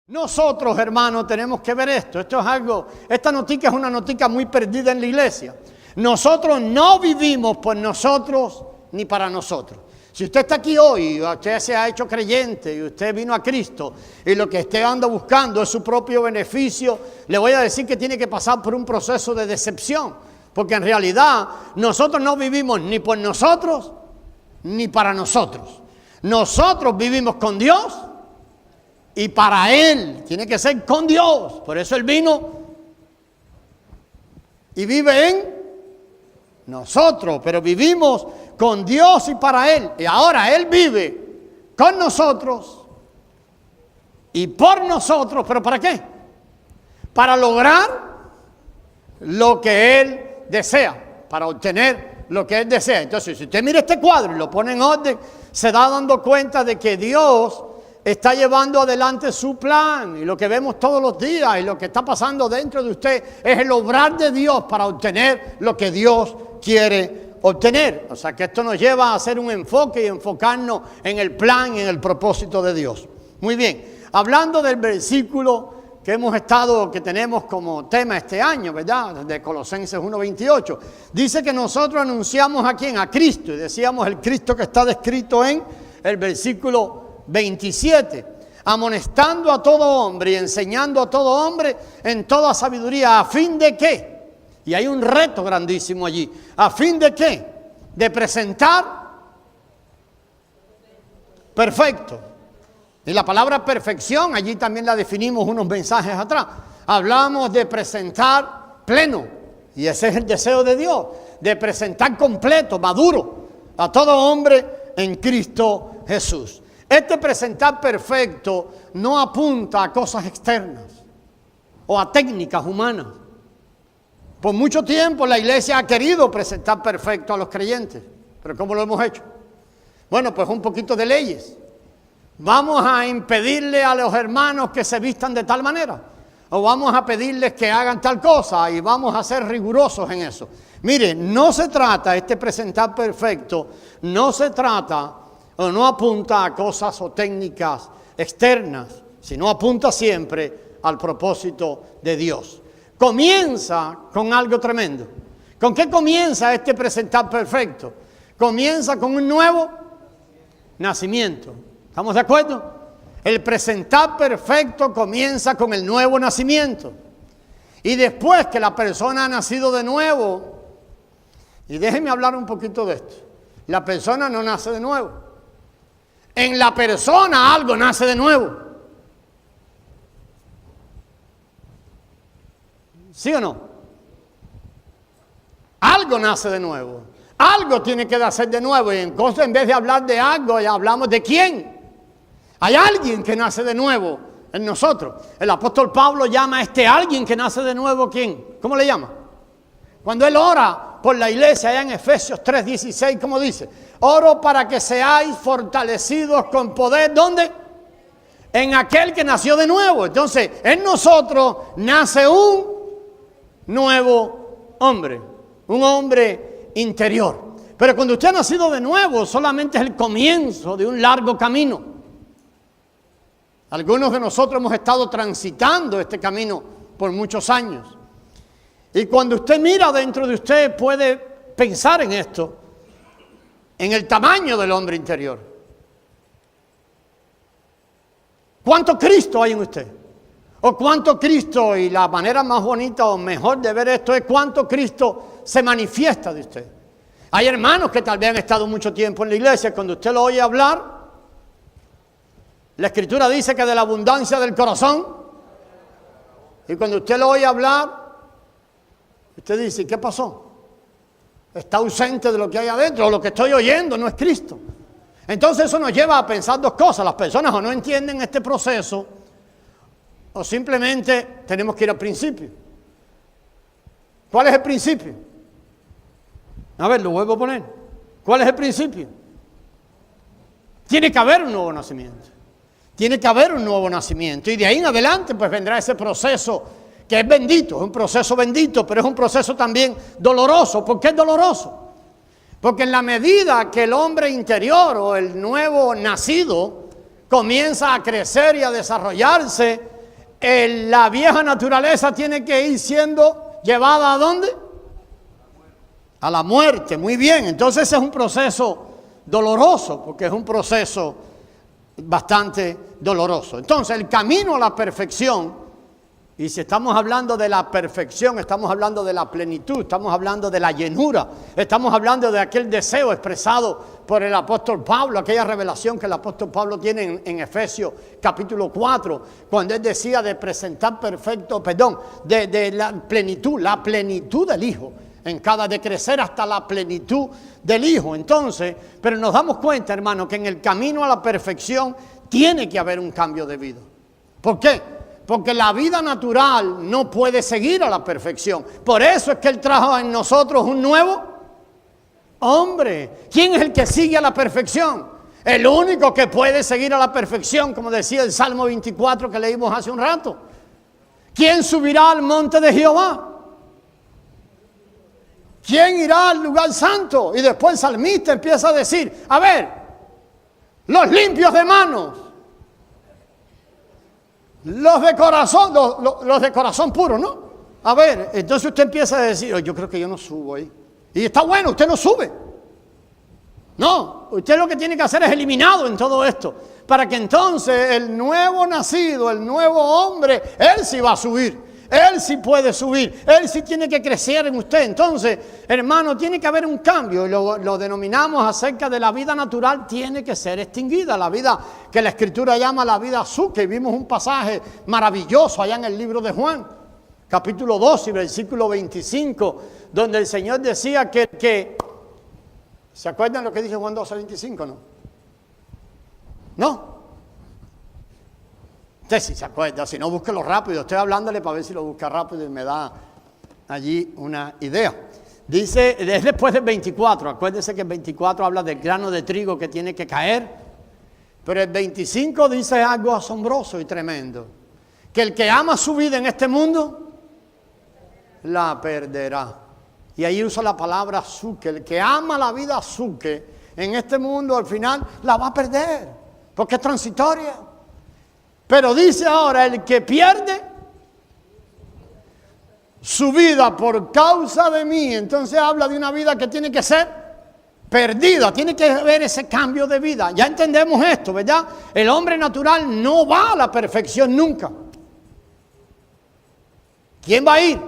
Nosotros, hermanos, tenemos que ver esto. Esta notica es una notica muy perdida en la iglesia. Nosotros no vivimos por nosotros ni para nosotros. Si usted está aquí hoy, usted se ha hecho creyente y usted vino a Cristo y lo que usted anda buscando es su propio beneficio, le voy a decir que tiene que pasar por un proceso de decepción. Porque en realidad nosotros no vivimos ni por nosotros ni para nosotros. Nosotros vivimos con Dios y para Él. Tiene que ser con Dios. Por eso Él vino y vive en nosotros. Pero vivimos con Dios y para Él. Y ahora Él vive con nosotros y por nosotros. ¿Pero para qué? Para lograr lo que Él desea. Para obtener lo que Él desea. Entonces, si usted mira este cuadro y lo pone en orden, se da dando cuenta de que Dios está llevando adelante su plan, y lo que vemos todos los días y lo que está pasando dentro de usted es el obrar de Dios para obtener lo que Dios quiere obtener. O sea que esto nos lleva a hacer un enfoque y enfocarnos en el plan y en el propósito de Dios. Muy bien, hablando del versículo que tenemos como tema este año, ¿verdad? De Colosenses 1:28. Dice que nosotros anunciamos a quién, a Cristo, y decíamos el Cristo que está descrito en el versículo 27, amonestando a todo hombre y enseñando a todo hombre en toda sabiduría, ¿a fin de qué? Y hay un reto grandísimo allí. ¿A fin de qué? De presentar perfecto. Y la palabra perfección, allí también la definimos unos mensajes atrás. Hablamos de presentar pleno, y ese es el deseo de Dios, de presentar completo, maduro, a todo hombre en Cristo Jesús. Este presentar perfecto no apunta a cosas externas o a técnicas humanas. Por mucho tiempo la iglesia ha querido presentar perfecto a los creyentes. ¿Pero cómo lo hemos hecho? Bueno, pues un poquito de leyes. Vamos a impedirle a los hermanos que se vistan de tal manera. O vamos a pedirles que hagan tal cosa y vamos a ser rigurosos en eso. Mire, no se trata, este presentar perfecto, no se trata o no apunta a cosas o técnicas externas, sino apunta siempre al propósito de Dios. Comienza con algo tremendo. ¿Con qué comienza este presentar perfecto? Comienza con un nuevo nacimiento. ¿Estamos de acuerdo? El presentar perfecto comienza con el nuevo nacimiento. Y después que la persona ha nacido de nuevo, y déjenme hablar un poquito de esto, la persona no nace de nuevo. En la persona algo nace de nuevo. ¿Sí o no? Algo nace de nuevo. Algo tiene que nacer de nuevo. Y entonces, en vez de hablar de algo, ya hablamos de quién. Hay alguien que nace de nuevo en nosotros. El apóstol Pablo llama a este alguien que nace de nuevo, ¿quién? ¿Cómo le llama? Cuando él ora por la iglesia, allá en Efesios 3:16, ¿cómo dice? Oro para que seáis fortalecidos con poder, ¿dónde? En aquel que nació de nuevo. Entonces, en nosotros nace un nuevo hombre, un hombre interior. Pero cuando usted ha nacido de nuevo, solamente es el comienzo de un largo camino. Algunos de nosotros hemos estado transitando este camino por muchos años. Y cuando usted mira dentro de usted, puede pensar en esto, en el tamaño del hombre interior. ¿Cuánto Cristo hay en usted? O cuánto Cristo, y la manera más bonita o mejor de ver esto es cuánto Cristo se manifiesta de usted. Hay hermanos que tal vez han estado mucho tiempo en la iglesia, cuando usted lo oye hablar, la Escritura dice que de la abundancia del corazón, y cuando usted lo oye hablar, usted dice, ¿qué pasó? Está ausente de lo que hay adentro, o lo que estoy oyendo no es Cristo. Entonces eso nos lleva a pensar dos cosas. Las personas o no entienden este proceso, o simplemente tenemos que ir al principio. ¿Cuál es el principio? A ver, lo vuelvo a poner. ¿Cuál es el principio? Tiene que haber un nuevo nacimiento. Tiene que haber un nuevo nacimiento. Y de ahí en adelante pues vendrá ese proceso que es bendito, es un proceso bendito, pero es un proceso también doloroso. ¿Por qué es doloroso? Porque en la medida que el hombre interior o el nuevo nacido comienza a crecer y a desarrollarse, la vieja naturaleza tiene que ir siendo llevada ¿a dónde? A la muerte. Muy bien, entonces ese es un proceso doloroso, porque es un proceso bastante doloroso. Entonces el camino a la perfección, y si estamos hablando de la perfección, estamos hablando de la plenitud, estamos hablando de la llenura, estamos hablando de aquel deseo expresado por el apóstol Pablo, aquella revelación que el apóstol Pablo tiene en Efesios capítulo 4, cuando él decía de presentar perfecto, de la plenitud del Hijo, de crecer hasta la plenitud del Hijo. Entonces, pero nos damos cuenta, hermano, que en el camino a la perfección tiene que haber un cambio de vida. ¿Por qué? Porque la vida natural no puede seguir a la perfección. Por eso es que Él trajo en nosotros un nuevo hombre. ¿Quién es el que sigue a la perfección? El único que puede seguir a la perfección, como decía el Salmo 24 que leímos hace un rato. ¿Quién subirá al monte de Jehová? ¿Quién irá al lugar santo? Y después el salmista empieza a decir, a ver, los limpios de manos, los de corazón puro, ¿no? A ver, entonces usted empieza a decir, yo creo que yo no subo ahí. Y está bueno, usted no sube. No, usted lo que tiene que hacer es eliminado en todo esto, para que entonces el nuevo nacido, el nuevo hombre, él sí va a subir. Él sí puede subir, Él sí tiene que crecer en usted. Entonces, hermano, tiene que haber un cambio. Y lo denominamos acerca de la vida natural, tiene que ser extinguida. La vida que la Escritura llama la vida azúcar. Y vimos un pasaje maravilloso allá en el libro de Juan, capítulo 2 y versículo 25, donde el Señor decía que ¿se acuerdan lo que dice Juan 12, 25? ¿No? ¿No? Usted sí se acuerda, si no, búsquelo rápido. Estoy hablándole para ver si lo busca rápido y me da allí una idea. Dice, es después del 24, acuérdese que el 24 habla del grano de trigo que tiene que caer, pero el 25 dice algo asombroso y tremendo, que el que ama su vida en este mundo, la perderá. Y ahí usa la palabra azúcar. El que ama la vida azúcar en este mundo, al final la va a perder, porque es transitoria. Pero dice ahora, el que pierde su vida por causa de mí, entonces habla de una vida que tiene que ser perdida, tiene que haber ese cambio de vida. Ya entendemos esto, ¿verdad? El hombre natural no va a la perfección nunca. ¿Quién va a ir?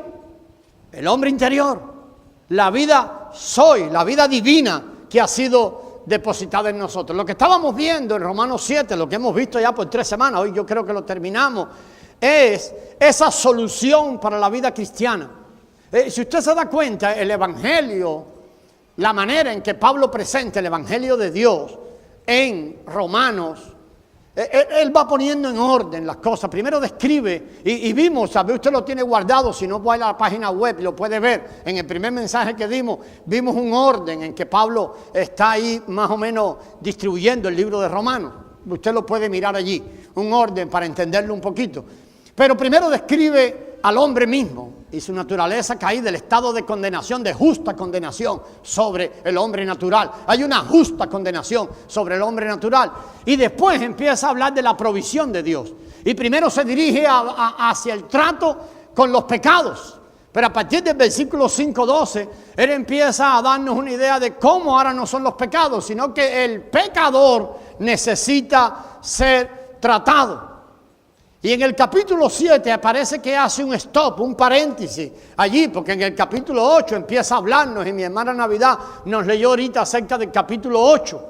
El hombre interior, la vida soy, la vida divina que ha sido depositada en nosotros. Lo que estábamos viendo en Romanos 7, lo que hemos visto ya por 3 semanas, hoy yo creo que lo terminamos, es esa solución para la vida cristiana. Si usted se da cuenta, el Evangelio, la manera en que Pablo presenta el Evangelio de Dios en Romanos, él va poniendo en orden las cosas. Primero describe, y vimos, ¿sabe? Usted lo tiene guardado, si no va a la página web y lo puede ver. En el primer mensaje que dimos, vimos un orden en que Pablo está ahí más o menos distribuyendo el libro de Romanos. Usted lo puede mirar allí, un orden para entenderlo un poquito. Pero primero describe al hombre mismo y su naturaleza caída, del estado de condenación, de justa condenación sobre el hombre natural. Hay una justa condenación sobre el hombre natural. Y después empieza a hablar de la provisión de Dios. Y primero se dirige hacia el trato con los pecados. Pero a partir del versículo 5:12, él empieza a darnos una idea de cómo ahora no son los pecados, sino que el pecador necesita ser tratado. Y en el capítulo 7 parece que hace un stop, un paréntesis allí, porque en el capítulo 8 empieza a hablarnos, y mi hermana Navidad nos leyó ahorita acerca del capítulo 8.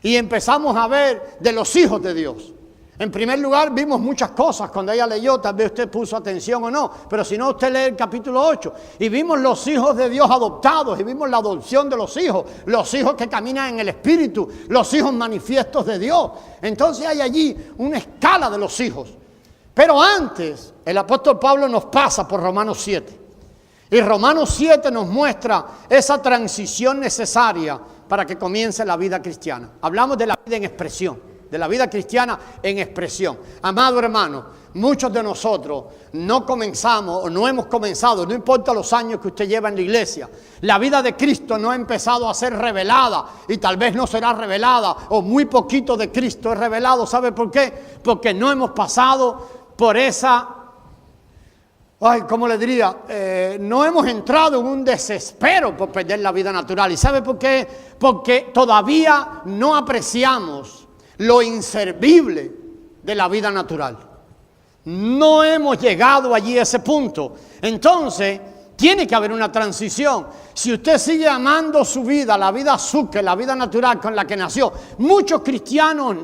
Y empezamos a ver de los hijos de Dios. En primer lugar, vimos muchas cosas cuando ella leyó, tal vez usted puso atención o no, pero si no, usted lee el capítulo 8. Y vimos los hijos de Dios adoptados, y vimos la adopción de los hijos que caminan en el Espíritu, los hijos manifiestos de Dios. Entonces hay allí una escala de los hijos. Pero antes, el apóstol Pablo nos pasa por Romanos 7. Y Romanos 7 nos muestra esa transición necesaria para que comience la vida cristiana. Hablamos de la vida en expresión. De la vida cristiana en expresión. Amado hermano, muchos de nosotros no comenzamos o no hemos comenzado, no importa los años que usted lleva en la iglesia, la vida de Cristo no ha empezado a ser revelada y tal vez no será revelada, o muy poquito de Cristo es revelado. ¿Sabe por qué? Porque no hemos pasado por esa, ¿cómo le diría? No hemos entrado en un desespero por perder la vida natural. ¿Y sabe por qué? Porque todavía no apreciamos lo inservible de la vida natural. No hemos llegado allí a ese punto. Entonces, tiene que haber una transición. Si usted sigue amando su vida, la vida azúcar, la vida natural con la que nació, muchos cristianos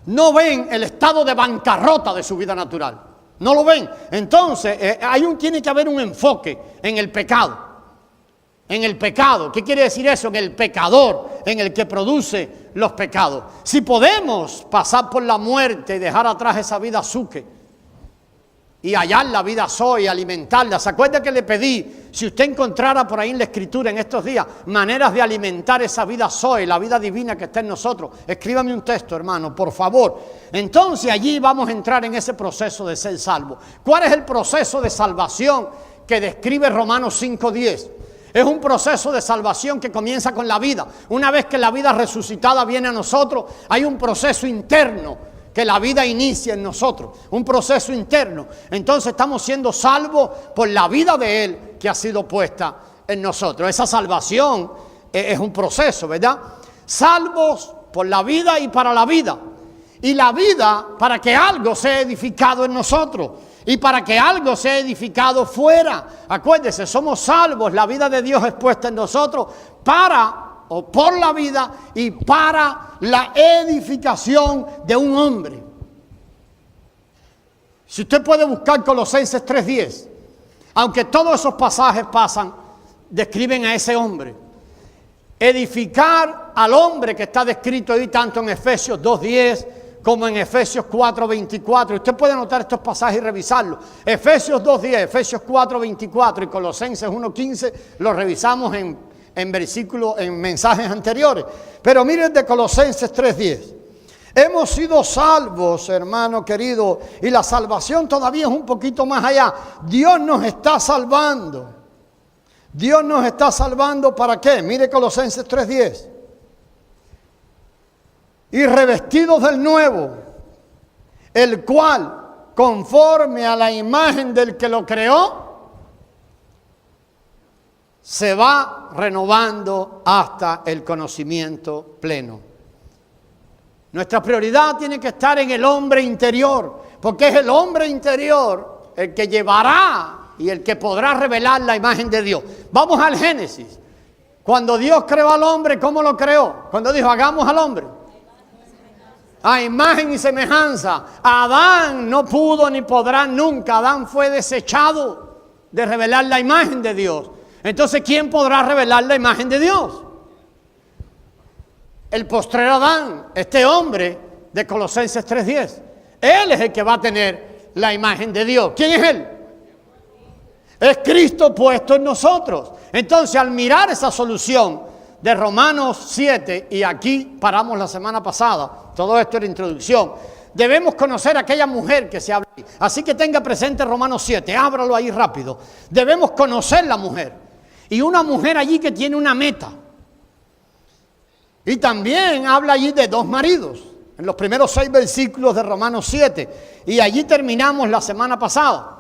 no ven el estado de bancarrota de su vida natural. No lo ven. Entonces, tiene que haber un enfoque en el pecado. En el pecado. ¿Qué quiere decir eso? En el pecador, en el que produce los pecados. Si podemos pasar por la muerte y dejar atrás esa vida azúcar y hallar la vida Zoe y alimentarla. ¿Se acuerda que le pedí, si usted encontrara por ahí en la Escritura en estos días, maneras de alimentar esa vida Zoe, la vida divina que está en nosotros? Escríbame un texto, hermano, por favor. Entonces allí vamos a entrar en ese proceso de ser salvo. ¿Cuál es el proceso de salvación que describe Romanos 5:10? Es un proceso de salvación que comienza con la vida. Una vez que la vida resucitada viene a nosotros, hay un proceso interno que la vida inicia en nosotros, un proceso interno. Entonces estamos siendo salvos por la vida de Él que ha sido puesta en nosotros. Esa salvación es un proceso, ¿verdad? Salvos por la vida y para la vida. Y la vida para que algo sea edificado en nosotros y para que algo sea edificado fuera. Acuérdese, somos salvos, la vida de Dios es puesta en nosotros por la vida y para la edificación de un hombre. Si usted puede buscar Colosenses 3:10, aunque todos esos pasajes describen a ese hombre. Edificar al hombre que está descrito ahí tanto en Efesios 2:10 como en Efesios 4:24. Usted puede anotar estos pasajes y revisarlos. Efesios 2:10, Efesios 4:24 y Colosenses 1:15 los revisamos en mensajes anteriores. Pero miren de Colosenses 3:10. Hemos sido salvos, hermano querido, y la salvación todavía es un poquito más allá. Dios nos está salvando. Dios nos está salvando, ¿para qué? Mire Colosenses 3:10. Y revestidos del nuevo, el cual, conforme a la imagen del que lo creó, se va renovando hasta el conocimiento pleno. Nuestra prioridad tiene que estar en el hombre interior, porque es el hombre interior el que llevará y el que podrá revelar la imagen de Dios. Vamos al Génesis. Cuando Dios creó al hombre, ¿cómo lo creó? Cuando dijo, hagamos al hombre a imagen y semejanza. Adán no pudo ni podrá nunca. Adán fue desechado de revelar la imagen de Dios. Entonces, ¿quién podrá revelar la imagen de Dios? El postrero Adán, este hombre de Colosenses 3:10. Él es el que va a tener la imagen de Dios. ¿Quién es él? Es Cristo puesto en nosotros. Entonces, al mirar esa solución de Romanos 7, y aquí paramos la semana pasada, todo esto era introducción, debemos conocer a aquella mujer que se habla ahí. Así que tenga presente Romanos 7, ábralo ahí rápido. Debemos conocer la mujer. Y una mujer allí que tiene una meta. Y también habla allí de dos maridos, en los primeros 6 versículos de Romanos 7. Y allí terminamos la semana pasada.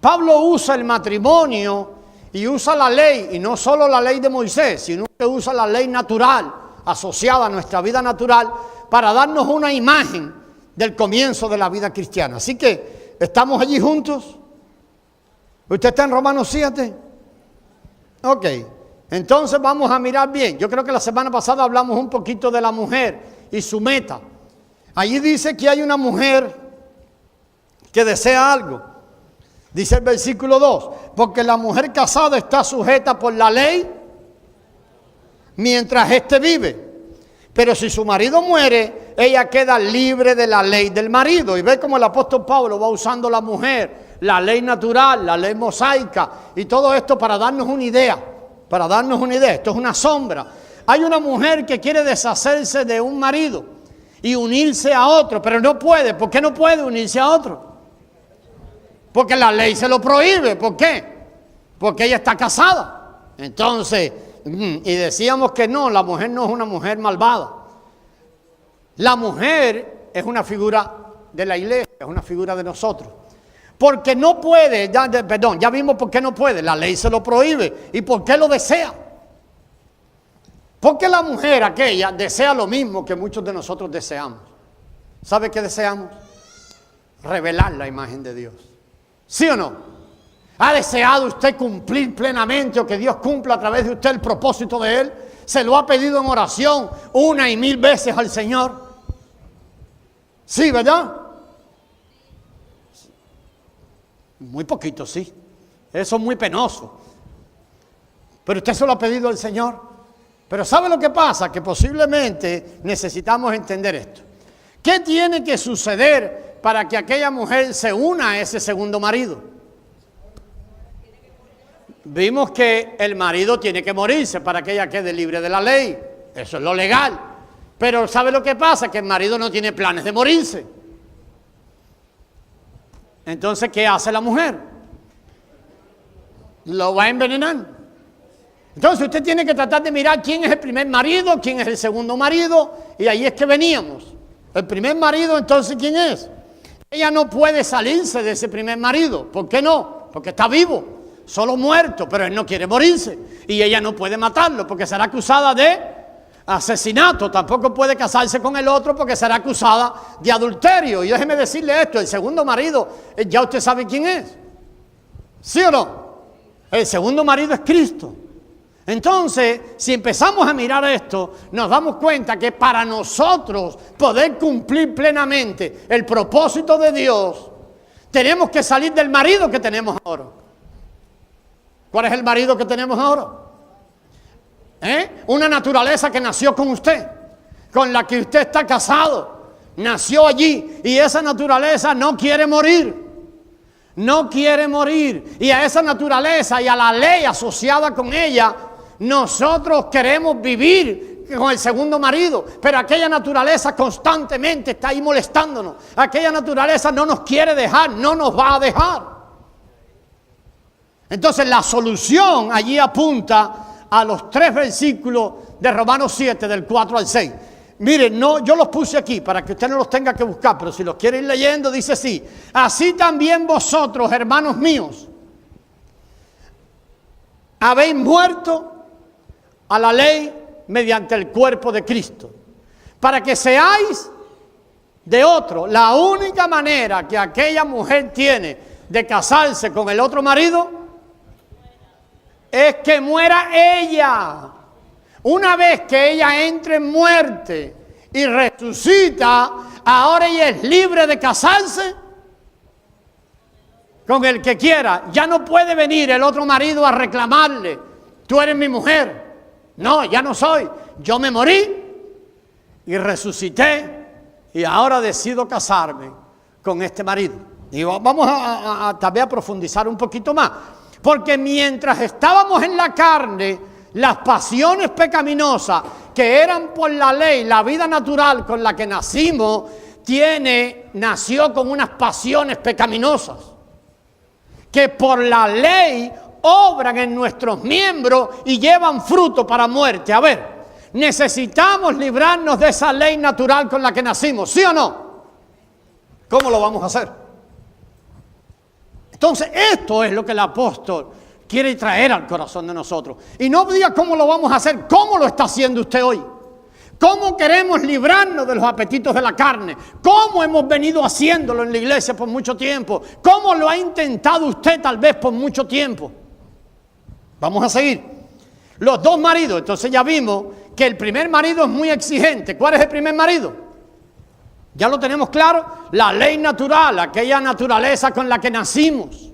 Pablo usa el matrimonio y usa la ley, y no solo la ley de Moisés, sino que usa la ley natural, asociada a nuestra vida natural, para darnos una imagen del comienzo de la vida cristiana. Así que, ¿estamos allí juntos? ¿Usted está en Romanos 7? Ok, entonces vamos a mirar bien. Yo creo que la semana pasada hablamos un poquito de la mujer y su meta. Allí dice que hay una mujer que desea algo. Dice el versículo 2, porque la mujer casada está sujeta por la ley mientras éste vive. Pero si su marido muere, ella queda libre de la ley del marido. Y ve cómo el apóstol Pablo va usando la mujer, la ley natural, la ley mosaica y todo esto para darnos una idea. Para darnos una idea, esto es una sombra. Hay una mujer que quiere deshacerse de un marido y unirse a otro, pero no puede. ¿Por qué no puede unirse a otro? Porque la ley se lo prohíbe. ¿Por qué? Porque ella está casada. Entonces, y decíamos que no, la mujer no es una mujer malvada. La mujer es una figura de la iglesia, es una figura de nosotros. Porque no puede, ya vimos por qué no puede, la ley se lo prohíbe. ¿Y por qué lo desea? Porque la mujer aquella desea lo mismo que muchos de nosotros deseamos. ¿Sabe qué deseamos? Revelar la imagen de Dios. ¿Sí o no? ¿Ha deseado usted cumplir plenamente o que Dios cumpla a través de usted el propósito de Él? ¿Se lo ha pedido en oración 1 y 1000 veces al Señor? Sí, ¿verdad? Muy poquito, sí. Eso es muy penoso. Pero usted se lo ha pedido al Señor. Pero ¿sabe lo que pasa? Que posiblemente necesitamos entender esto. ¿Qué tiene que suceder para que aquella mujer se una a ese segundo marido? Vimos que el marido tiene que morirse para que ella quede libre de la ley. Eso es lo legal. Pero ¿sabe lo que pasa? Que el marido no tiene planes de morirse. Entonces, ¿qué hace la mujer? Lo va a envenenar. Entonces usted tiene que tratar de mirar quién es el primer marido, quién es el segundo marido, y ahí es que veníamos. El primer marido, entonces, ¿quién es? Ella no puede salirse de ese primer marido. ¿Por qué no? Porque está vivo, solo muerto, pero él no quiere morirse. Y ella no puede matarlo porque será acusada de asesinato. Tampoco puede casarse con el otro porque será acusada de adulterio. Y déjeme decirle esto, el segundo marido, ya usted sabe quién es. ¿Sí o no? El segundo marido es Cristo. Entonces, si empezamos a mirar esto, nos damos cuenta que para nosotros poder cumplir plenamente el propósito de Dios, tenemos que salir del marido que tenemos ahora. ¿Cuál es el marido que tenemos ahora? Una naturaleza que nació con usted, con la que usted está casado, nació allí y esa naturaleza no quiere morir. No quiere morir. Y a esa naturaleza y a la ley asociada con ella, nosotros queremos vivir con el segundo marido, pero aquella naturaleza constantemente está ahí molestándonos. Aquella naturaleza no nos quiere dejar, no nos va a dejar. Entonces la solución allí apunta a los 3 versículos de Romanos 7, del 4 al 6. Miren, no, yo los puse aquí para que usted no los tenga que buscar, pero si los quiere ir leyendo, dice así: así también vosotros, hermanos míos, habéis muerto a la ley mediante el cuerpo de Cristo, para que seáis de otro. La única manera que aquella mujer tiene de casarse con el otro marido es que muera ella. Una vez que ella entre en muerte y resucita, ahora ella es libre de casarse con el que quiera. Ya no puede venir el otro marido a reclamarle: tú eres mi mujer. No, ya no soy. Yo me morí y resucité y ahora decido casarme con este marido. Y vamos tal vez a profundizar un poquito más. Porque mientras estábamos en la carne, las pasiones pecaminosas que eran por la ley, la vida natural con la que nacimos, nació con unas pasiones pecaminosas que por la ley obran en nuestros miembros y llevan fruto para muerte. A ver, necesitamos librarnos de esa ley natural con la que nacimos, ¿sí o no? ¿Cómo lo vamos a hacer? Entonces, esto es lo que el apóstol quiere traer al corazón de nosotros. Y no diga cómo lo vamos a hacer, cómo lo está haciendo usted hoy. ¿Cómo queremos librarnos de los apetitos de la carne? ¿Cómo hemos venido haciéndolo en la iglesia por mucho tiempo? ¿Cómo lo ha intentado usted tal vez por mucho tiempo? Vamos a seguir. Los 2 maridos. Entonces ya vimos que el primer marido es muy exigente. ¿Cuál es el primer marido? ¿Ya lo tenemos claro? La ley natural, aquella naturaleza con la que nacimos.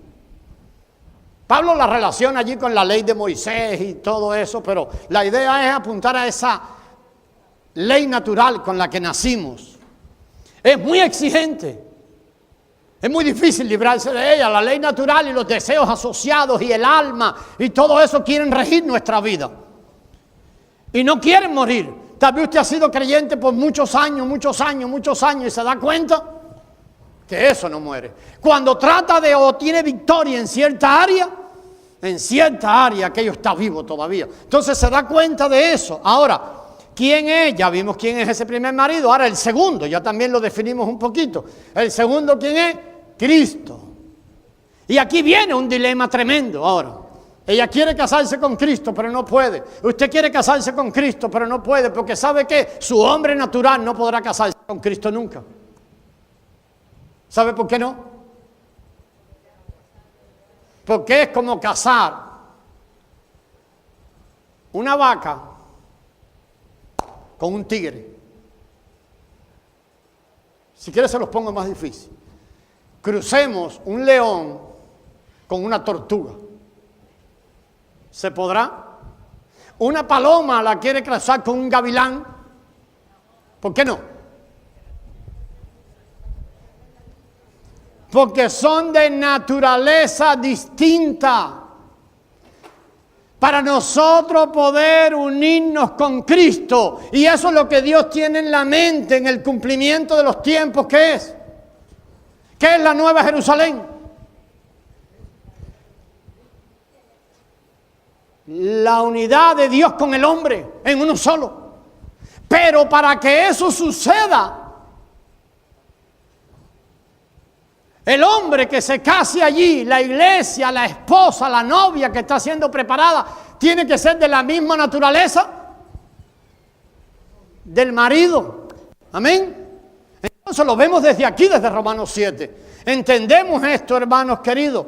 Pablo la relaciona allí con la ley de Moisés y todo eso, pero la idea es apuntar a esa ley natural con la que nacimos. Es muy exigente. Es muy difícil librarse de ella. La ley natural y los deseos asociados y el alma y todo eso quieren regir nuestra vida. Y no quieren morir. Tal vez usted ha sido creyente por muchos años y se da cuenta que eso no muere. Cuando trata de o tiene victoria en cierta área aquello está vivo todavía. Entonces se da cuenta de eso. Ahora, ¿Quién es? Ya vimos quién es ese primer marido. Ahora el segundo, ya también lo definimos un poquito. El segundo, ¿quién es? Cristo. Y aquí viene un dilema tremendo ahora. Ella quiere casarse con Cristo, pero no puede. Usted quiere casarse con Cristo, pero no puede, porque sabe que su hombre natural no podrá casarse con Cristo nunca. ¿Sabe por qué no? Porque es como cazar una vaca con un tigre. Si quiere se los pongo más difícil. Crucemos un león con una tortuga. ¿Se podrá? Una paloma la quiere cruzar con un gavilán. ¿Por qué no? Porque son de naturaleza distinta. Para nosotros poder unirnos con Cristo, y eso es lo que Dios tiene en la mente en el cumplimiento de los tiempos, ¿qué es? ¿Qué es la Nueva Jerusalén? La unidad de Dios con el hombre en uno solo. Pero para que eso suceda, el hombre que se case allí, la iglesia, la esposa, la novia que está siendo preparada, tiene que ser de la misma naturaleza del marido. Amén. Entonces lo vemos desde aquí, desde Romanos 7. Entendemos esto, hermanos queridos,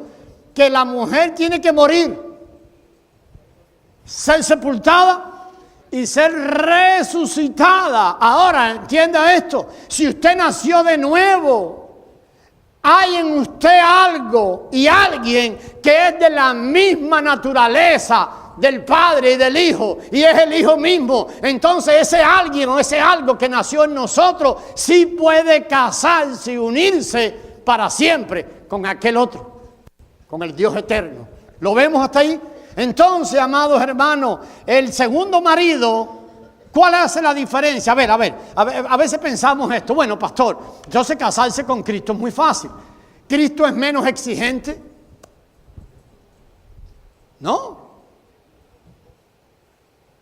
que la mujer tiene que morir, ser sepultada y ser resucitada. Ahora, entienda esto, si usted nació de nuevo, hay en usted algo y alguien que es de la misma naturaleza del Padre y del Hijo, y es el Hijo mismo. Entonces ese alguien o ese algo que nació en nosotros sí puede casarse y unirse para siempre con aquel otro, con el Dios eterno. ¿Lo vemos hasta ahí? Entonces, amados hermanos, el segundo marido, ¿cuál hace la diferencia? A veces pensamos esto. Bueno, pastor, yo sé casarse con Cristo es muy fácil. ¿Cristo es menos exigente? ¿No?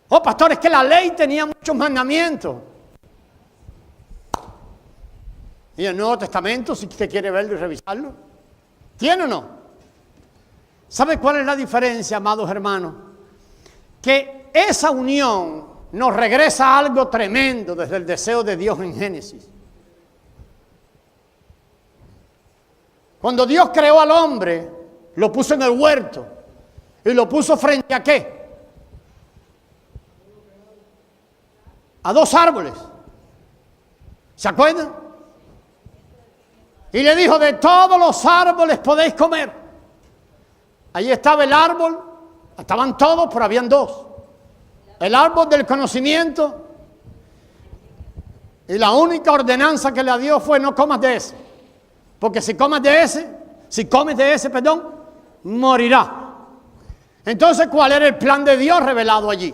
Oh, pastor, es que la ley tenía muchos mandamientos. ¿Y el Nuevo Testamento, si usted quiere verlo y revisarlo? ¿Tiene o no? ¿Sabe cuál es la diferencia, amados hermanos? Que esa unión nos regresa a algo tremendo desde el deseo de Dios en Génesis. Cuando Dios creó al hombre, lo puso en el huerto y lo puso frente a ¿qué? A dos árboles. ¿Se acuerdan? Y le dijo, de todos los árboles podéis comer. Allí estaba el árbol, estaban todos, pero habían dos. El árbol del conocimiento, y la única ordenanza que le dio fue no comas de ese. Porque si comes de ese, morirá. Entonces, ¿cuál era el plan de Dios revelado allí?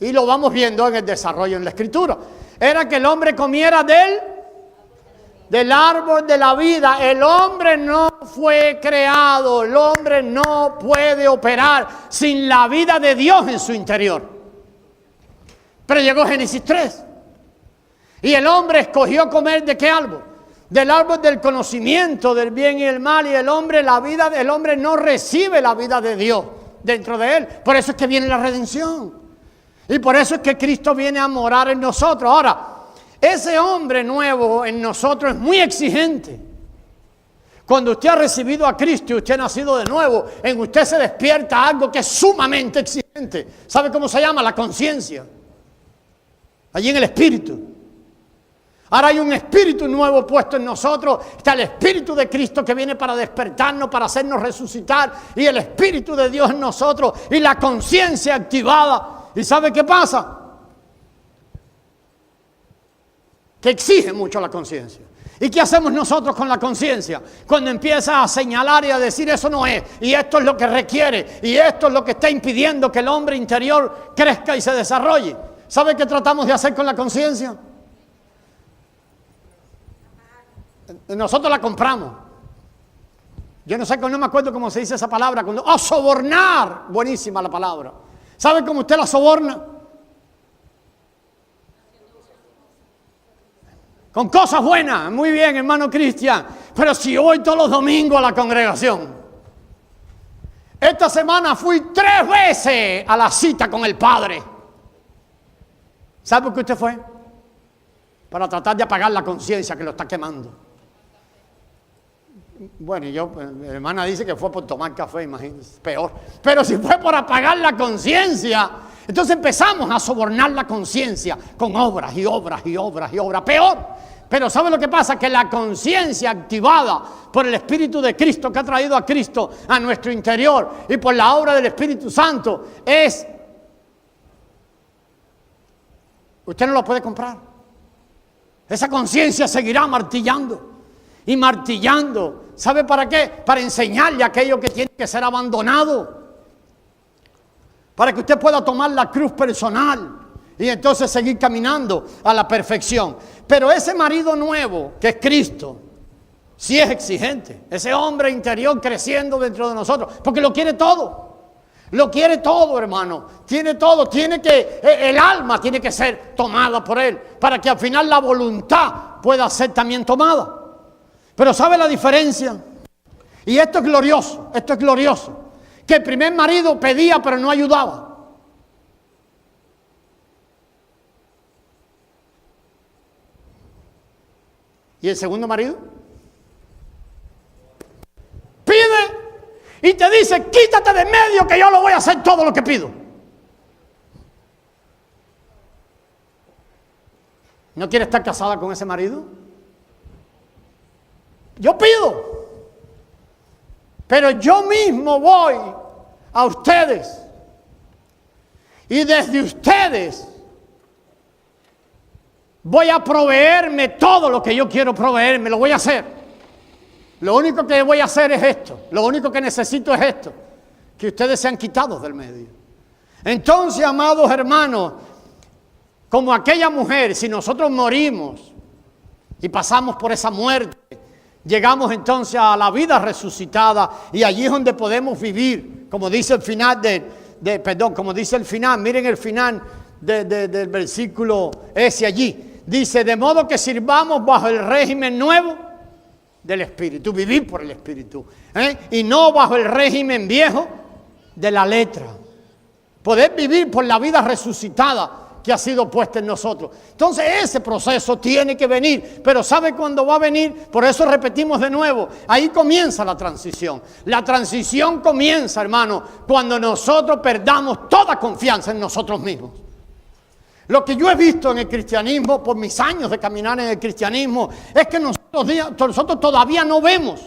Y lo vamos viendo en el desarrollo en la Escritura. Era que el hombre comiera del árbol de la vida. El hombre no fue creado, el hombre no puede operar sin la vida de Dios en su interior. Pero llegó Génesis 3. Y el hombre escogió comer ¿de qué árbol? Del árbol del conocimiento del bien y el mal. Y el hombre no recibe la vida de Dios dentro de él. Por eso es que viene la redención. Y por eso es que Cristo viene a morar en nosotros. Ahora, ese hombre nuevo en nosotros es muy exigente. Cuando usted ha recibido a Cristo y usted ha nacido de nuevo, en usted se despierta algo que es sumamente exigente. ¿Sabe cómo se llama? La conciencia. Allí en el espíritu. Ahora hay un espíritu nuevo puesto en nosotros. Está el espíritu de Cristo que viene para despertarnos, para hacernos resucitar. Y el espíritu de Dios en nosotros. Y la conciencia activada. ¿Y sabe qué pasa? Que exige mucho la conciencia. ¿Y qué hacemos nosotros con la conciencia? Cuando empieza a señalar y a decir eso no es, y esto es lo que requiere, y esto es lo que está impidiendo que el hombre interior crezca y se desarrolle. ¿Sabe qué tratamos de hacer con la conciencia? Nosotros la compramos. Yo no me acuerdo cómo se dice esa palabra. Sobornar. Buenísima la palabra. ¿Sabe cómo usted la soborna? con cosas buenas, muy bien, hermano Cristian, pero si yo voy todos los domingos a la congregación, esta semana fui 3 veces a la cita con el Padre. ¿Sabe por qué usted fue? Para tratar de apagar la conciencia que lo está quemando. Bueno, mi hermana dice que fue por tomar café, imagínense, peor. Pero si fue por apagar la conciencia, entonces empezamos a sobornar la conciencia con obras y obras y obras y obras. Peor. Pero ¿sabe lo que pasa? Que la conciencia activada por el Espíritu de Cristo, que ha traído a Cristo a nuestro interior, y por la obra del Espíritu Santo, usted no lo puede comprar. Esa conciencia seguirá martillando y martillando. ¿Sabe para qué? Para enseñarle aquello que tiene que ser abandonado. Para que usted pueda tomar la cruz personal y entonces seguir caminando a la perfección. Pero ese marido nuevo, que es Cristo, sí es exigente. Ese hombre interior creciendo dentro de nosotros, porque lo quiere todo. Lo quiere todo, hermano. Tiene todo. El alma tiene que ser tomada por él, para que al final la voluntad pueda ser también tomada. Pero ¿sabe la diferencia? Y esto es glorioso, que el primer marido pedía pero no ayudaba. ¿Y el segundo marido? Pide y te dice, quítate de medio que yo lo voy a hacer todo lo que pido. ¿No quiere estar casada con ese marido? Yo pido, pero yo mismo voy a ustedes y desde ustedes voy a proveerme todo lo que yo quiero proveerme, lo voy a hacer. Lo único que voy a hacer es esto, lo único que necesito es esto, que ustedes sean quitados del medio. Entonces, amados hermanos, como aquella mujer, si nosotros morimos y pasamos por esa muerte, llegamos entonces a la vida resucitada y allí es donde podemos vivir, como dice el final miren el final del versículo ese allí. Dice, de modo que sirvamos bajo el régimen nuevo del Espíritu, vivir por el Espíritu, y no bajo el régimen viejo de la letra. Poder vivir por la vida resucitada que ha sido puesta en nosotros. Entonces ese proceso tiene que venir, pero ¿sabe cuándo va a venir? Por eso repetimos de nuevo, ahí comienza la transición. La transición comienza, hermano, cuando nosotros perdamos toda confianza en nosotros mismos. Lo que yo he visto en el cristianismo, por mis años de caminar en el cristianismo, es que nosotros todavía no vemos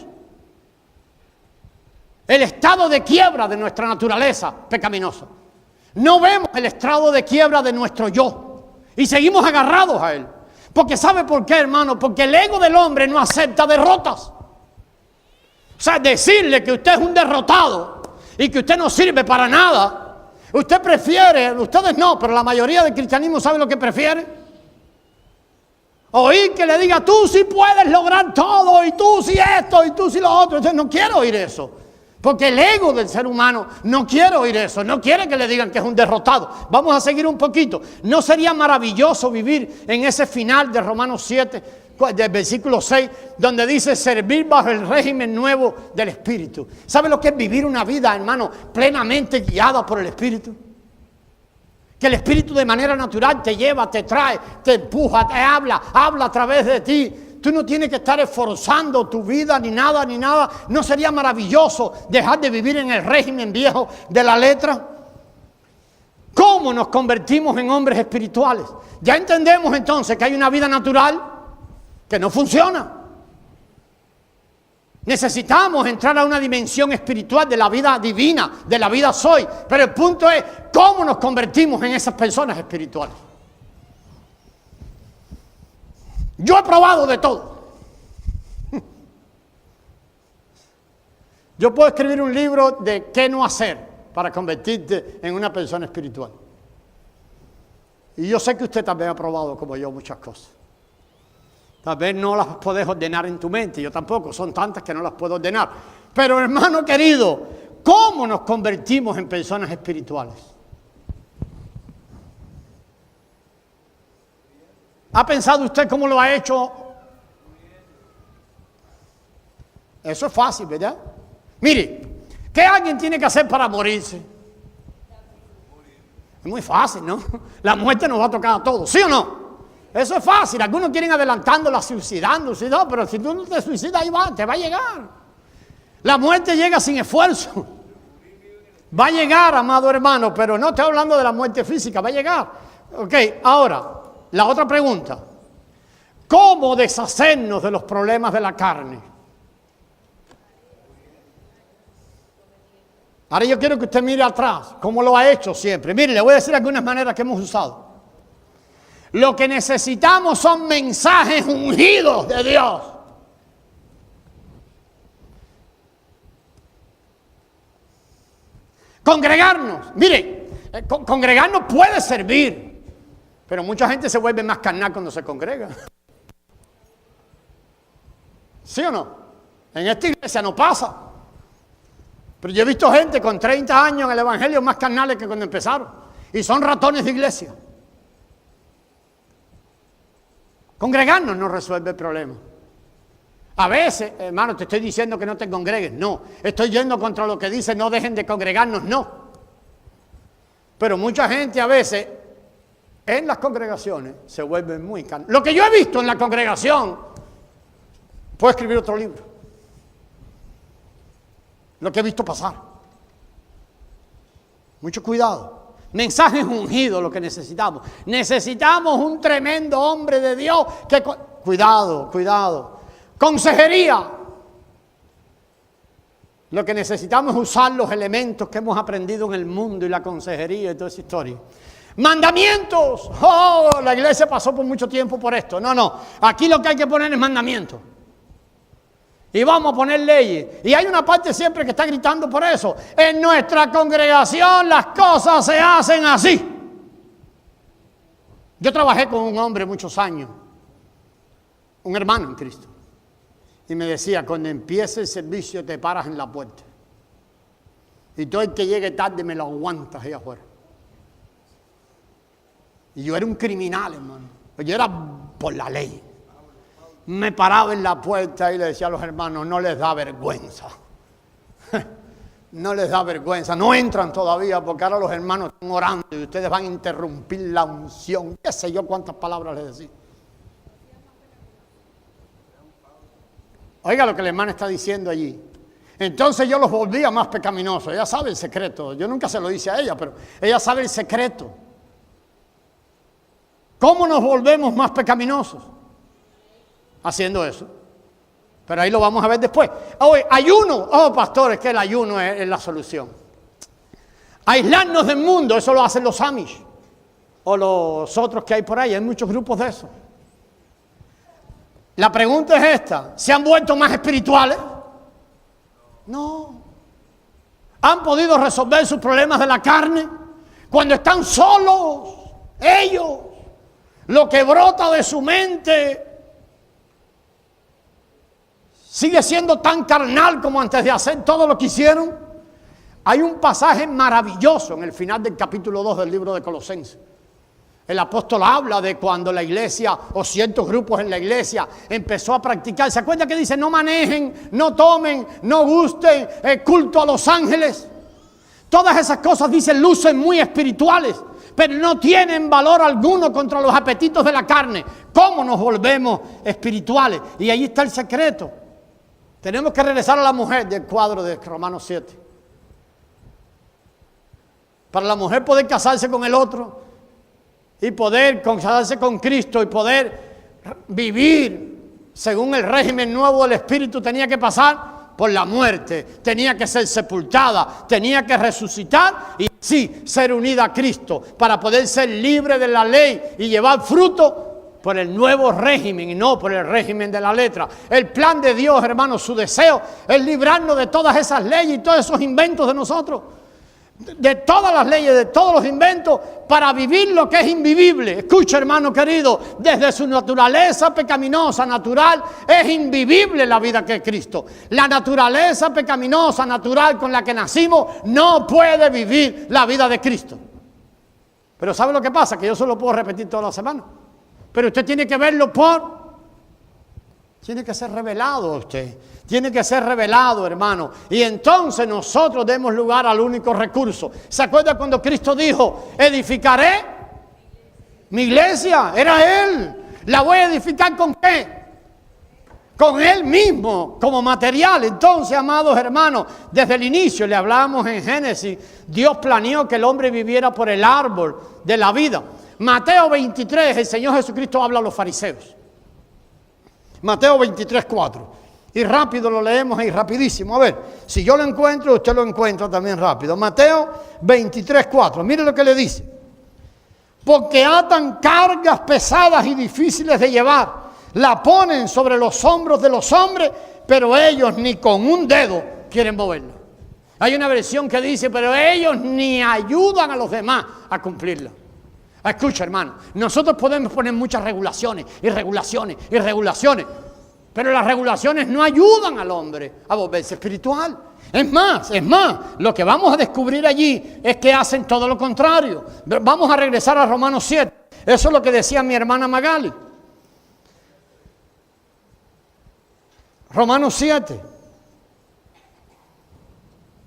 el estado de quiebra de nuestra naturaleza pecaminosa. No vemos el estado de quiebra de nuestro yo y seguimos agarrados a él. Porque ¿sabe por qué, hermano? Porque el ego del hombre no acepta derrotas. O sea, decirle que usted es un derrotado y que usted no sirve para nada, usted prefiere, ustedes no, pero la mayoría del cristianismo sabe lo que prefiere. Oír que le diga, tú sí puedes lograr todo, y tú sí esto, y tú sí lo otro. Entonces no quiero oír eso. Porque el ego del ser humano no quiere oír eso, no quiere que le digan que es un derrotado. Vamos a seguir un poquito. ¿No sería maravilloso vivir en ese final de Romanos 7, del versículo 6, donde dice servir bajo el régimen nuevo del Espíritu? ¿Sabe lo que es vivir una vida, hermano, plenamente guiada por el Espíritu? Que el Espíritu de manera natural te lleva, te trae, te empuja, te habla a través de ti. Tú no tienes que estar esforzando tu vida ni nada, ni nada. ¿No sería maravilloso dejar de vivir en el régimen viejo de la letra? ¿Cómo nos convertimos en hombres espirituales? Ya entendemos entonces que hay una vida natural que no funciona. Necesitamos entrar a una dimensión espiritual de la vida divina, de la vida soy. Pero el punto es, ¿cómo nos convertimos en esas personas espirituales? Yo he probado de todo. Yo puedo escribir un libro de qué no hacer para convertirte en una persona espiritual. Y yo sé que usted también ha probado, como yo, muchas cosas. Tal vez no las puedes ordenar en tu mente, yo tampoco, son tantas que no las puedo ordenar. Pero hermano querido, ¿cómo nos convertimos en personas espirituales? ¿Ha pensado usted cómo lo ha hecho? Eso es fácil, ¿verdad? Mire, ¿qué alguien tiene que hacer para morirse? Es muy fácil, ¿no? La muerte nos va a tocar a todos, ¿sí o no? Eso es fácil. Algunos quieren adelantándola, suicidándose, no, pero si tú no te suicidas, ahí va, te va a llegar. La muerte llega sin esfuerzo. Va a llegar, amado hermano, pero no estoy hablando de la muerte física, va a llegar. Ok, ahora, la otra pregunta. ¿Cómo deshacernos de los problemas de la carne? Ahora yo quiero que usted mire atrás, cómo lo ha hecho siempre. Mire, le voy a decir algunas maneras que hemos usado. Lo que necesitamos son mensajes ungidos de Dios. Congregarnos. Mire, congregarnos puede servir, pero mucha gente se vuelve más carnal cuando se congrega. ¿Sí o no? En esta iglesia no pasa. Pero yo he visto gente con 30 años en el evangelio más carnales que cuando empezaron. Y son ratones de iglesia. Congregarnos no resuelve el problema. A veces, hermano, te estoy diciendo que no te congregues. No, estoy yendo contra lo que dice no dejen de congregarnos, no. Pero mucha gente a veces en las congregaciones se vuelve muy carnal. Lo que yo he visto en la congregación, puedo escribir otro libro. Lo que he visto pasar. Mucho cuidado. Mensajes ungidos lo que necesitamos. Necesitamos un tremendo hombre de Dios que... Cuidado, cuidado. Consejería. Lo que necesitamos es usar los elementos que hemos aprendido en el mundo y la consejería y toda esa historia. Mandamientos. Oh, la iglesia pasó por mucho tiempo por esto. No, no. Aquí lo que hay que poner es mandamientos. Y vamos a poner leyes. Y hay una parte siempre que está gritando por eso. En nuestra congregación las cosas se hacen así. Yo trabajé con un hombre muchos años. Un hermano en Cristo. Y me decía, cuando empiece el servicio te paras en la puerta. Y todo el que llegue tarde me lo aguantas ahí afuera. Y yo era un criminal, hermano. Yo era por la ley. Me paraba en la puerta y le decía a los hermanos, no les da vergüenza. No les da vergüenza. No entran todavía porque ahora los hermanos están orando y ustedes van a interrumpir la unción. Qué sé yo cuántas palabras les decía. Oiga lo que la hermana está diciendo allí. Entonces yo los volvía más pecaminosos. Ella sabe el secreto. Yo nunca se lo hice a ella, pero ella sabe el secreto. ¿Cómo nos volvemos más pecaminosos? Haciendo eso. Pero ahí lo vamos a ver después. Hoy, ayuno. Oh, pastores, que el ayuno es la solución. Aislarnos del mundo, eso lo hacen los Amish. O los otros que hay por ahí. Hay muchos grupos de eso. La pregunta es esta. ¿Se han vuelto más espirituales? No. ¿Han podido resolver sus problemas de la carne? Cuando están solos, ellos, lo que brota de su mente sigue siendo tan carnal como antes de hacer todo lo que hicieron. Hay un pasaje maravilloso en el final del capítulo 2 del libro de Colosenses. El apóstol habla de cuando la iglesia o ciertos grupos en la iglesia empezó a practicar. ¿Se acuerda que dice no manejen, no tomen, no gusten, culto a los ángeles? Todas esas cosas, dicen, lucen muy espirituales, pero no tienen valor alguno contra los apetitos de la carne. ¿Cómo nos volvemos espirituales? Y ahí está el secreto. Tenemos que regresar a la mujer del cuadro de Romanos 7. Para la mujer poder casarse con el otro y poder casarse con Cristo y poder vivir según el régimen nuevo del Espíritu, tenía que pasar por la muerte, tenía que ser sepultada, tenía que resucitar y así ser unida a Cristo para poder ser libre de la ley y llevar fruto por el nuevo régimen y no por el régimen de la letra. El plan de Dios, hermanos, su deseo es librarnos de todas esas leyes y todos esos inventos de nosotros. De todas las leyes, de todos los inventos, para vivir lo que es invivible. Escucha, hermano querido, desde su naturaleza pecaminosa, natural, es invivible la vida que es Cristo. La naturaleza pecaminosa, natural con la que nacimos, no puede vivir la vida de Cristo. Pero ¿sabe lo que pasa? Que yo solo puedo repetir toda la semana. Pero usted tiene que verlo tiene que ser revelado a usted. Tiene que ser revelado, hermano. Y entonces nosotros demos lugar al único recurso. ¿Se acuerda cuando Cristo dijo, edificaré mi iglesia? Era Él. ¿La voy a edificar con qué? Con Él mismo, como material. Entonces, amados hermanos, desde el inicio, le hablamos en Génesis, Dios planeó que el hombre viviera por el árbol de la vida. Mateo 23, el Señor Jesucristo habla a los fariseos. Mateo 23, 4. Y rápido lo leemos ahí, rapidísimo. A ver, si yo lo encuentro, usted lo encuentra también rápido. Mateo 23, 4. Mire lo que le dice. Porque atan cargas pesadas y difíciles de llevar. La ponen sobre los hombros de los hombres, pero ellos ni con un dedo quieren moverla. Hay una versión que dice, pero ellos ni ayudan a los demás a cumplirla. Escucha, hermano, nosotros podemos poner muchas regulaciones y regulaciones y regulaciones, pero las regulaciones no ayudan al hombre a volverse espiritual. Es más, lo que vamos a descubrir allí es que hacen todo lo contrario. Vamos a regresar a Romanos 7. Eso es lo que decía mi hermana Magali. Romanos 7.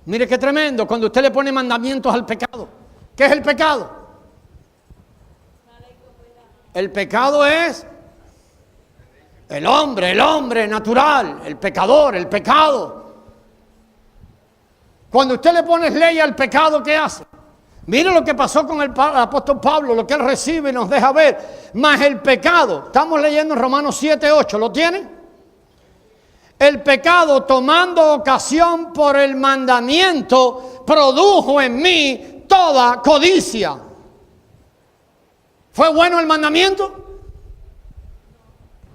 Mire qué tremendo cuando usted le pone mandamientos al pecado. ¿Qué es el pecado? El pecado es el hombre natural, el pecador, el pecado. Cuando usted le pone ley al pecado, ¿qué hace? Mire lo que pasó con el apóstol Pablo, lo que él recibe y nos deja ver. Más el pecado, estamos leyendo en Romanos 7, 8, ¿lo tienen? El pecado, tomando ocasión por el mandamiento, produjo en mí toda codicia. ¿Fue bueno el mandamiento?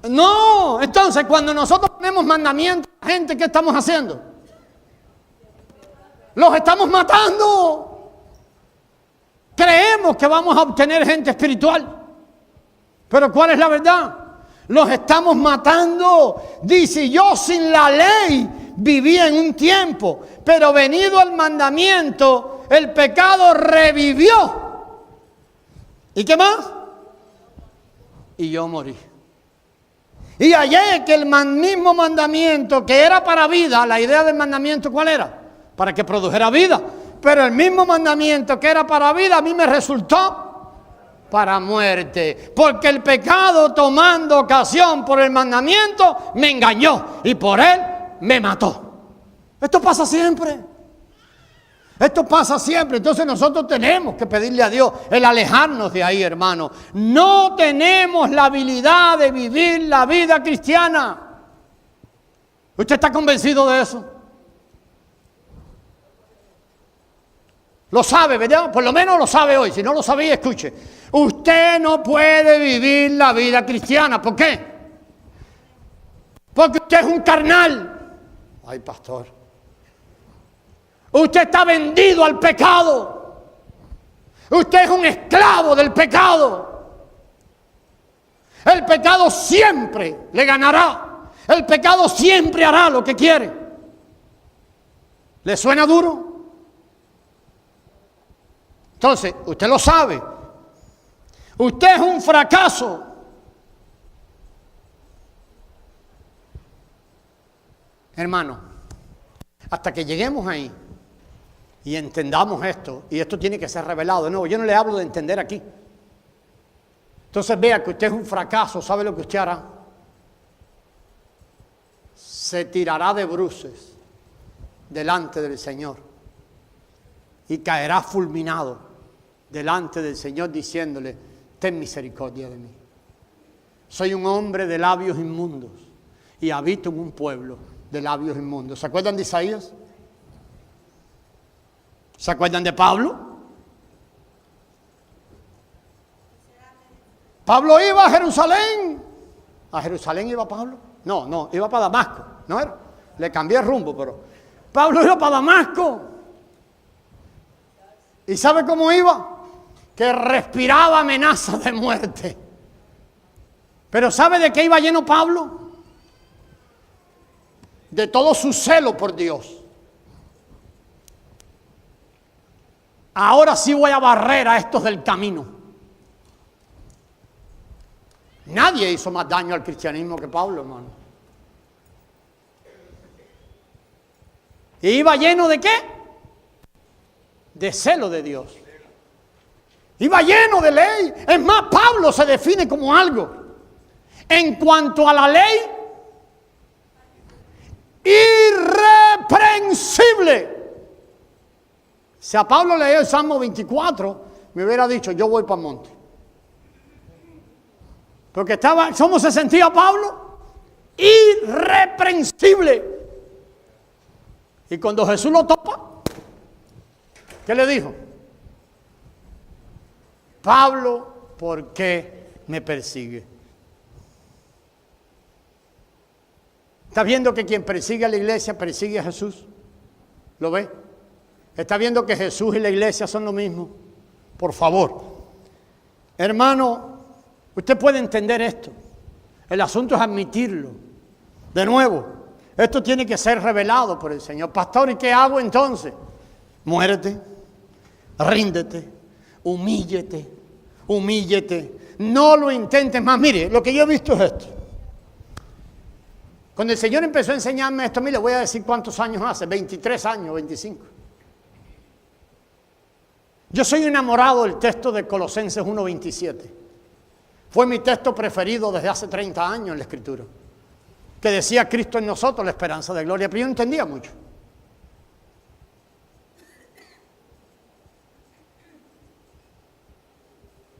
No. Entonces, cuando nosotros ponemos mandamientos a la gente, ¿qué estamos haciendo? Los estamos matando. Creemos que vamos a obtener gente espiritual. Pero ¿cuál es la verdad? Los estamos matando. Dice, yo sin la ley vivía en un tiempo, pero venido el mandamiento, el pecado revivió. ¿Y qué más? Y yo morí. Y hallé que el mismo mandamiento que era para vida, la idea del mandamiento, ¿cuál era? Para que produjera vida. Pero el mismo mandamiento que era para vida, a mí me resultó para muerte. Porque el pecado, tomando ocasión por el mandamiento, me engañó y por él me mató. Esto pasa siempre. Esto pasa siempre. Entonces nosotros tenemos que pedirle a Dios el alejarnos de ahí, hermano. No tenemos la habilidad de vivir la vida cristiana. ¿Usted está convencido de eso? Lo sabe, ¿verdad? Por lo menos lo sabe hoy. Si no lo sabía, escuche. Usted no puede vivir la vida cristiana. ¿Por qué? Porque usted es un carnal. Ay, pastor. Usted está vendido al pecado. Usted es un esclavo del pecado. El pecado siempre le ganará. El pecado siempre hará lo que quiere. ¿Le suena duro? Entonces, usted lo sabe. Usted es un fracaso. Hermano, hasta que lleguemos ahí y entendamos esto, y esto tiene que ser revelado. No, yo no le hablo de entender aquí. Entonces vea que usted es un fracaso. ¿Sabe lo que usted hará? Se tirará de bruces delante del Señor y caerá fulminado delante del Señor diciéndole: ten misericordia de mí. Soy un hombre de labios inmundos y habito en un pueblo de labios inmundos. ¿Se acuerdan de Isaías? ¿Se acuerdan de Pablo? Pablo iba a Jerusalén. ¿A Jerusalén iba Pablo? No, iba para Damasco. ¿No era? Le cambié el rumbo, pero Pablo iba para Damasco. ¿Y sabe cómo iba? Que respiraba amenaza de muerte. Pero ¿sabe de qué iba lleno Pablo? De todo su celo por Dios. Ahora sí voy a barrer a estos del camino. Nadie hizo más daño al cristianismo que Pablo, hermano. ¿Y iba lleno de qué? De celo de Dios. Iba lleno de ley. Es más, Pablo se define como algo. En cuanto a la ley, irreprensible. Si a Pablo leía el Salmo 24, me hubiera dicho, yo voy para el monte. Porque ¿cómo se sentía Pablo? Irreprensible. Y cuando Jesús lo topa, ¿qué le dijo? Pablo, ¿por qué me persigue? ¿Está viendo que quien persigue a la iglesia persigue a Jesús? ¿Lo ve? ¿Está viendo que Jesús y la iglesia son lo mismo? Por favor, hermano, usted puede entender esto. El asunto es admitirlo. De nuevo, esto tiene que ser revelado por el Señor. Pastor, ¿y qué hago entonces? Muérete, ríndete, humíllete, humíllete. No lo intentes más. Mire, lo que yo he visto es esto. Cuando el Señor empezó a enseñarme esto, a mí le voy a decir cuántos años hace, 23 años, 25. Yo soy enamorado del texto de Colosenses 1:27. Fue mi texto preferido desde hace 30 años en la Escritura. Que decía Cristo en nosotros, la esperanza de gloria. Pero yo no entendía mucho.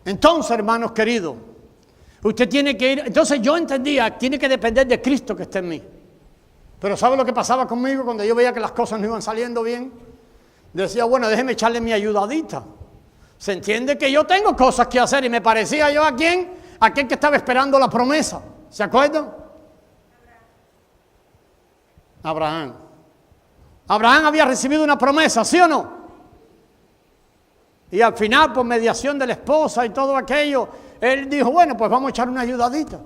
Entonces, hermanos queridos, usted tiene que ir. Entonces yo entendía, tiene que depender de Cristo que esté en mí. Pero ¿sabe lo que pasaba conmigo cuando yo veía que las cosas no iban saliendo bien? Decía, bueno, déjeme echarle mi ayudadita. Se entiende que yo tengo cosas que hacer y me parecía yo a quién, aquel que estaba esperando la promesa. ¿Se acuerdan? Abraham. Abraham había recibido una promesa, ¿sí o no? Y al final, por mediación de la esposa y todo aquello, él dijo, bueno, pues vamos a echar una ayudadita.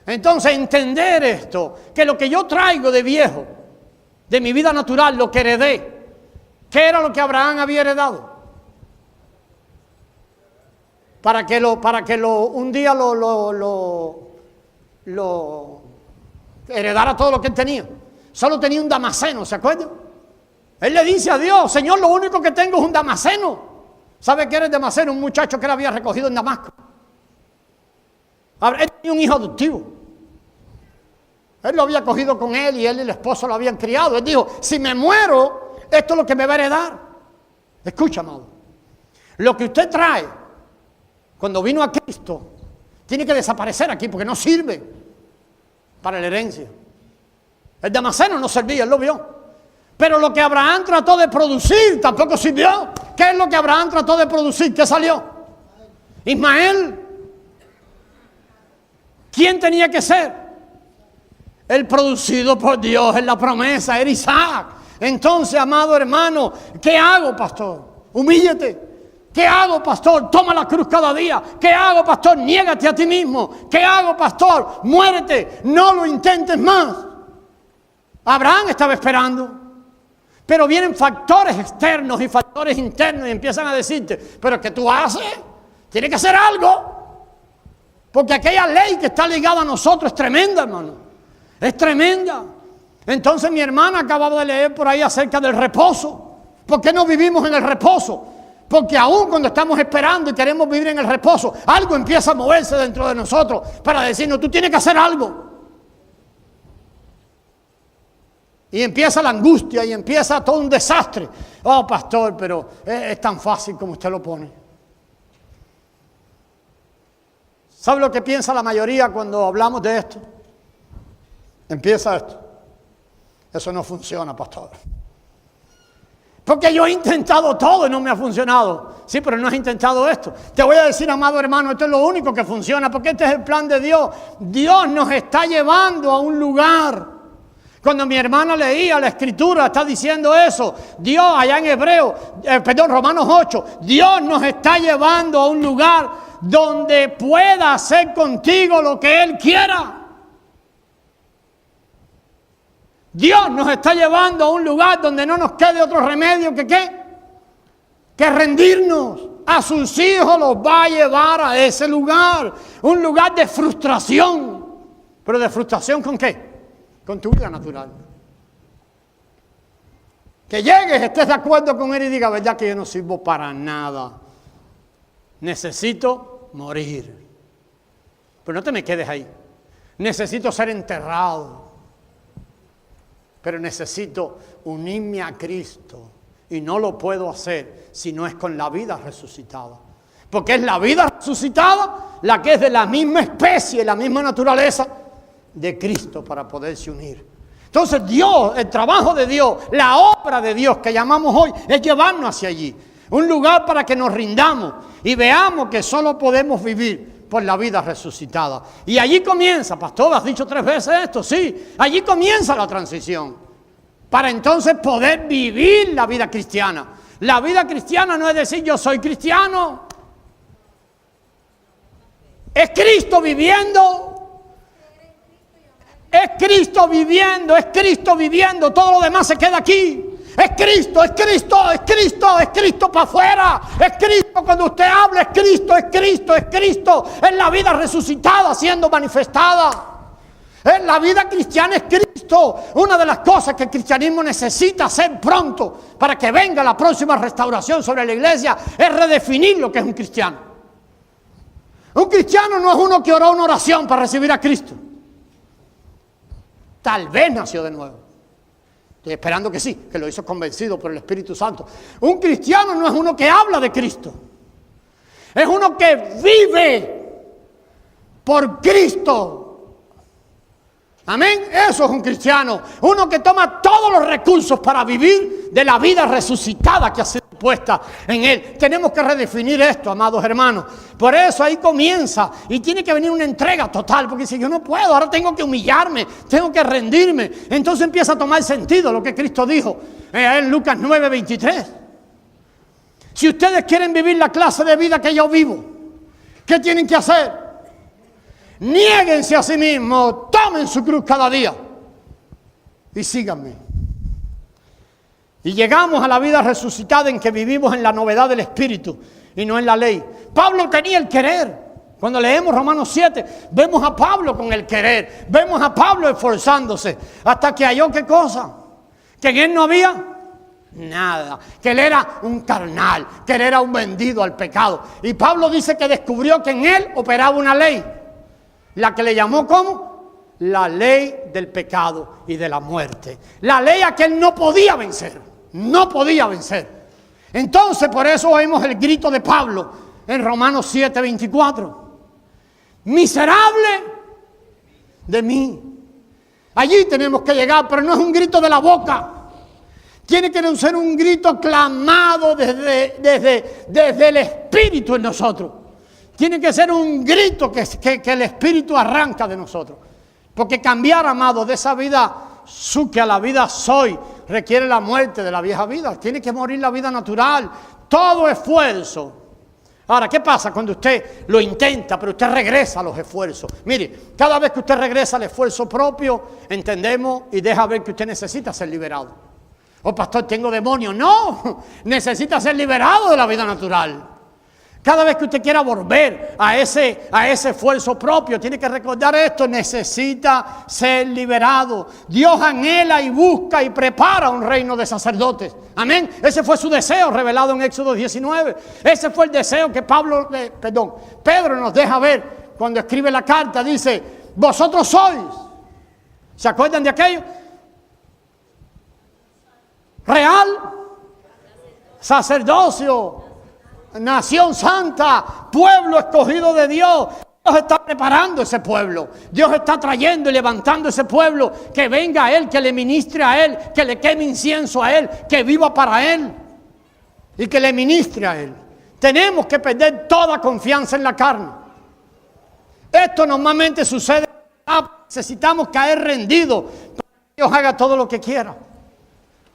Entonces, entender esto, que lo que yo traigo de viejo, de mi vida natural, lo que heredé, ¿qué era lo que Abraham había heredado? Para que un día lo heredara todo lo que él tenía. Solo tenía un damaseno, ¿se acuerdan? Él le dice a Dios, Señor, lo único que tengo es un damaseno. ¿Sabe qué era el damaseno? Un muchacho que él había recogido en Damasco. Él tenía un hijo adoptivo. Él lo había cogido con él y él y el esposo lo habían criado. Él dijo, si me muero, esto es lo que me va a heredar. Escucha, amado. Lo que usted trae, cuando vino a Cristo, tiene que desaparecer aquí porque no sirve para la herencia. El damaseno no servía, él lo vio. Pero lo que Abraham trató de producir tampoco sirvió. ¿Qué es lo que Abraham trató de producir? ¿Qué salió? Ismael. ¿Quién tenía que ser? El producido por Dios en la promesa, era Isaac. Entonces, amado hermano, ¿qué hago, pastor? Humíllate. ¿Qué hago, pastor? Toma la cruz cada día. ¿Qué hago, pastor? Niégate a ti mismo. ¿Qué hago, pastor? Muérete. No lo intentes más. Abraham estaba esperando. Pero vienen factores externos y factores internos y empiezan a decirte, ¿pero qué tú haces? Tiene que hacer algo. Porque aquella ley que está ligada a nosotros es tremenda, hermano. Es tremenda. Entonces mi hermana acababa de leer por ahí acerca del reposo. ¿Por qué no vivimos en el reposo? Porque aún cuando estamos esperando y queremos vivir en el reposo, algo empieza a moverse dentro de nosotros para decirnos, tú tienes que hacer algo. Y empieza la angustia y empieza todo un desastre. Oh, pastor, pero es tan fácil como usted lo pone. ¿Sabe lo que piensa la mayoría cuando hablamos de esto? Empieza esto. Eso no funciona, pastor. Porque yo he intentado todo y no me ha funcionado. Sí, pero no has intentado esto. Te voy a decir, amado hermano, esto es lo único que funciona, porque este es el plan de Dios. Dios nos está llevando a un lugar. Cuando mi hermana leía la Escritura, está diciendo eso. Dios, allá en Romanos 8, Dios nos está llevando a un lugar donde pueda hacer contigo lo que Él quiera. Dios nos está llevando a un lugar donde no nos quede otro remedio que ¿qué? Que rendirnos. a sus hijos los va a llevar a ese lugar. Un lugar de frustración. ¿Pero de frustración con qué? Con tu vida natural. Que llegues, estés de acuerdo con él y digas, verdad que yo no sirvo para nada. Necesito morir. Pero no te me quedes ahí. Necesito ser enterrado. Pero necesito unirme a Cristo. Y no lo puedo hacer si no es con la vida resucitada. Porque es la vida resucitada la que es de la misma especie, la misma naturaleza de Cristo para poderse unir. Entonces Dios, el trabajo de Dios, la obra de Dios que llamamos hoy es llevarnos hacia allí. Un lugar para que nos rindamos y veamos que solo podemos vivir por la vida resucitada. Y allí comienza, pastor, has dicho 3 veces esto, sí, allí comienza la transición. Para entonces poder vivir la vida cristiana. La vida cristiana no es decir yo soy cristiano. Es Cristo viviendo. Es Cristo viviendo, es Cristo viviendo. Todo lo demás se queda aquí. Es Cristo, es Cristo, es Cristo, es Cristo para afuera. Es Cristo cuando usted habla, es Cristo, es Cristo, es Cristo. Es la vida resucitada siendo manifestada. Es la vida cristiana, es Cristo. Una de las cosas que el cristianismo necesita hacer pronto para que venga la próxima restauración sobre la iglesia es redefinir lo que es un cristiano. Un cristiano no es uno que oró una oración para recibir a Cristo. Tal vez nació de nuevo. Estoy esperando que sí, que lo hizo convencido por el Espíritu Santo. Un cristiano no es uno que habla de Cristo. Es uno que vive por Cristo. Amén. Eso es un cristiano. Uno que toma todos los recursos para vivir de la vida resucitada que ha sido puesta en él. Tenemos que redefinir esto, amados hermanos. Por eso ahí comienza y tiene que venir una entrega total, porque si yo no puedo, ahora tengo que humillarme, tengo que rendirme. Entonces empieza a tomar sentido lo que Cristo dijo en Lucas 9:23. Si ustedes quieren vivir la clase de vida que yo vivo, ¿qué tienen que hacer? Niéguense a sí mismos, tomen su cruz cada día y síganme. Y llegamos a la vida resucitada en que vivimos en la novedad del Espíritu y no en la ley. Pablo tenía el querer. Cuando leemos Romanos 7, vemos a Pablo con el querer. Vemos a Pablo esforzándose hasta que halló ¿qué cosa? Que en él no había nada. Que él era un carnal, que él era un vendido al pecado. Y Pablo dice que descubrió que en él operaba una ley. La que le llamó ¿cómo? La ley del pecado y de la muerte. La ley a que él no podía vencer. No podía vencer. Entonces por eso oímos el grito de Pablo en Romanos 7:24. Miserable de mí. Allí tenemos que llegar, pero no es un grito de la boca. Tiene que ser un grito clamado desde el Espíritu en nosotros. Tiene que ser un grito que el Espíritu arranca de nosotros. Porque cambiar, amado, de esa vida que a la vida soy, requiere la muerte de la vieja vida. Tiene que morir la vida natural. Todo esfuerzo. Ahora, ¿qué pasa cuando usted lo intenta, pero usted regresa a los esfuerzos? Mire, cada vez que usted regresa al esfuerzo propio, entendemos y deja ver que usted necesita ser liberado. Oh, pastor, tengo demonios. No, necesita ser liberado de la vida natural. Cada vez que usted quiera volver a ese esfuerzo propio, tiene que recordar esto, necesita ser liberado. Dios anhela y busca y prepara un reino de sacerdotes. Amén. Ese fue su deseo revelado en Éxodo 19. Ese fue el deseo que Pedro nos deja ver cuando escribe la carta. Dice, vosotros sois. ¿Se acuerdan de aquello? Real, sacerdocio, nación santa, pueblo escogido de Dios. Dios está preparando ese pueblo. Dios está trayendo y levantando ese pueblo. Que venga a Él, que le ministre a Él, que le queme incienso a Él, que viva para Él y que le ministre a Él. Tenemos que perder toda confianza en la carne. Esto normalmente sucede. Necesitamos caer rendidos para que Dios haga todo lo que quiera.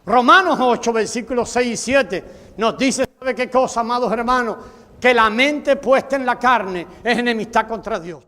Romanos 8, versículos 6 y 7 nos dice, ¿sabe qué cosa, amados hermanos? Que la mente puesta en la carne es enemistad contra Dios.